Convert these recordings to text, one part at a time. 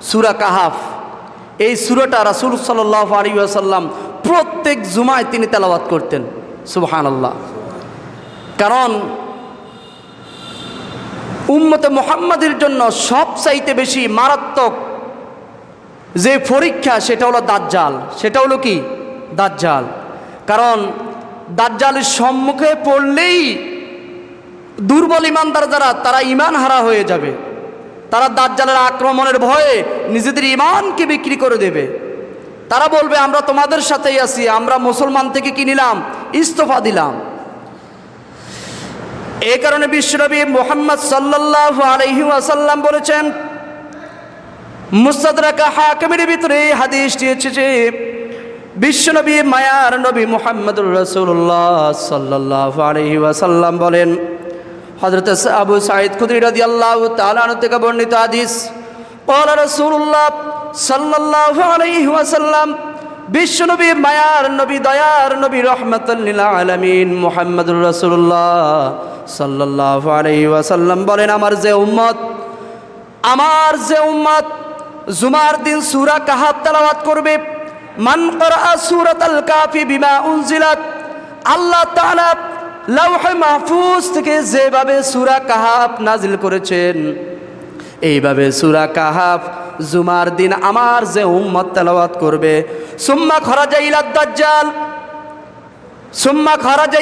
সূরা কাহাফ। এই সূরাটা রাসূল সাল্লাল্লাহু আলাইহি ওয়াসাল্লাম প্রত্যেক জুমায় তিনি তেলাওয়াত করতেন। সুবহানাল্লাহ। কারণ উম্মতে মুহাম্মাদের জন্য সবচাইতে বেশি মারাত্মক যে পরীক্ষা সেটা হলো দাজ্জাল। সেটা হলো কি? দাজ্জাল। কারণ দাজ্জালের সম্মুখে পড়লেই দুর্বল ইমানদার যারা, তারা ইমান হারা হয়ে যাবে। তারা দাজ্জালের আক্রমণের ভয়ে নিজেদের ইমানকে বিক্রি করে দেবে। তারা বলবে আমরা তোমাদের সাথেই আছি, আমরা মুসলমান থেকে কি নিলাম? ইস্তফা দিলাম। এই কারণে বিশ্বনবী মুহাম্মদ সাল্লাল্লাহু আলাইহি ওয়াসাল্লাম বলেছেন, মুস্তাদরাক হাকিমের ভিতরে এই হাদিসটি এসেছে, বিশ্বনবী মায়ার নবী মুহাম্মদুর রাসূলুল্লাহ সাল্লাল্লাহু আলাইহি ওয়াসাল্লাম বলেন, হযরত আবু সাঈদ খুদরি রাদিয়াল্লাহু তাআলা আনহু থেকে বর্ণিত হাদিস, ক্বালা রাসূলুল্লাহ সাল্লাল্লাহু আলাইহি ওয়াসাল্লাম, বিশ্বনবী মায়ার নবী দয়ার নবী রাহমাতুল লিল আলামিন মুহাম্মদুর রাসূলুল্লাহ সাল্লাল্লাহু আলাইহি ওয়াসাল্লাম বলেন, আমার যে উম্মত জুমার দিন সূরা কাহাফ তেলাওয়াত করবে, মান ক্বারা সূরাতাল কাফি বিমা উনজিলাত, আল্লাহ তাআলা লাওহে মাহফুজ থেকে যেভাবে সূরা কাহাফ নাজিল করেছেন, এইভাবে সূরা কাহাফ জুমার দিন আমার যে উম্মত তেলাওয়াত করবে, সুম্মা খরাজা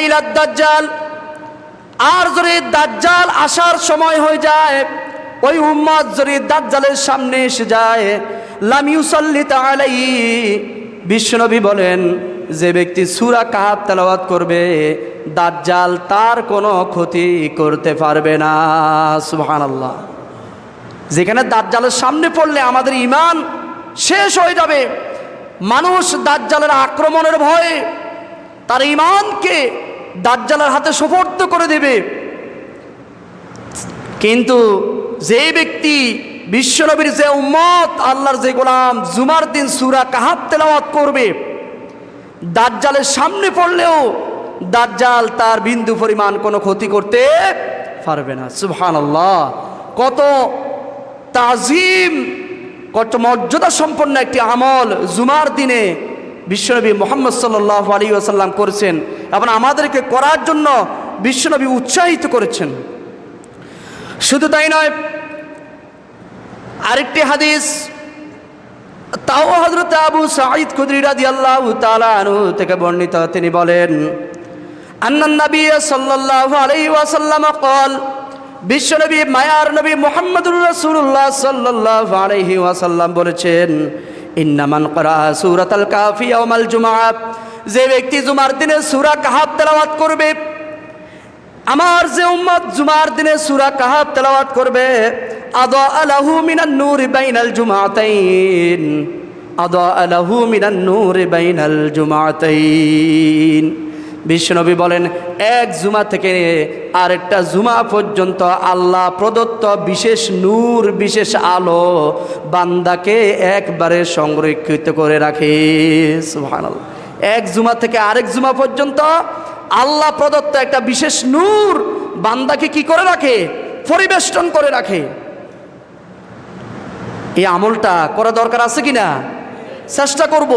ইলাদ দাজ্জাল, আর যদি দাজ্জাল আসার সময় হয়ে যায়, ওই উম্মত যদি দাজ্জালের সামনে এসে যায়, লাম ইউসাল্লি আলাইহি, বিশ্বনবী বলেন যে ব্যক্তি সূরা কাহাফ তেলাওয়াত করবে, দাজ্জাল তার কোনো ক্ষতি করতে পারবে না। সুবহানাল্লাহ। যেখানে দাজ্জালের সামনে পড়লে আমাদের ঈমান শেষ হয়ে যাবে। মানুষ দাজ্জালের আক্রমণের ভয়ে তার ঈমানকে দাজ্জালের হাতে সুপর্দ করে দেবে। কিন্তু যে ব্যক্তি বিশ্বনবীর যে উম্মত, আল্লাহর যে গোলাম জুমার দিন সূরা কাহাফ তেলাওয়াত করবে, দাজ্জালের সামনে পড়লেও দাজ্জাল তার বিন্দু পরিমাণ কোনো ক্ষতি করতে পারবে না। সুবহানাল্লাহ। কত তাজিম, কত মর্যাদা সম্পন্ন একটি আমল জুমার দিনে বিশ্বনবী মুহাম্মদ সাল্লাল্লাহু আলাইহি ওয়াসাল্লাম করেছেন এবং আমাদেরকে করার জন্য বিশ্বনবী উৎসাহিত করেছেন। শুধু তাই নয়, আরেকটি হাদিস তাও হযরত আবু সাঈদ খুদরি রাদিয়াল্লাহু তাআলা আনহু থেকে বর্ণিত, তিনি বলেন, আন্নান নবী সাল্লাল্লাহু আলাইহি ওয়াসাল্লাম قال, বিশ্বনবী মায়ার নবী মুহাম্মদুর রাসূলুল্লাহ সাল্লাল্লাহু আলাইহি ওয়াসাল্লাম বলেছেন, ইন্না মান ক্বারা সূরাতাল কাফি ইয়াউমাল জুমআহ, যে ব্যক্তি জুমার দিনে সূরা কাহাফ তেলাওয়াত করবে, আমার যে উম্মত জুমার দিনে সূরা কাহাফ তেলাওয়াত করবে, আদা লাহু মিনান নূরি বাইনাল জুমআতাইন, আদা লাহু মিনান নূরি বাইনাল জুমআতাইন। বিশ্বনবী বলেন, এক জুমা থেকে আরেকটা জুমা পর্যন্ত আল্লাহ প্রদত্ত বিশেষ নূর, বিশেষ আলো বান্দাকে একবারে সংরক্ষিত করে রাখে। সুবহানাল্লাহ। এক জুমা থেকে আরেক জুমা পর্যন্ত আল্লাহ প্রদত্ত একটা বিশেষ নূর বান্দাকে কি করে রাখে? পরিবেষ্টন করে রাখে। এই আমলটা করা দরকার আছে কিনা? চেষ্টা করব।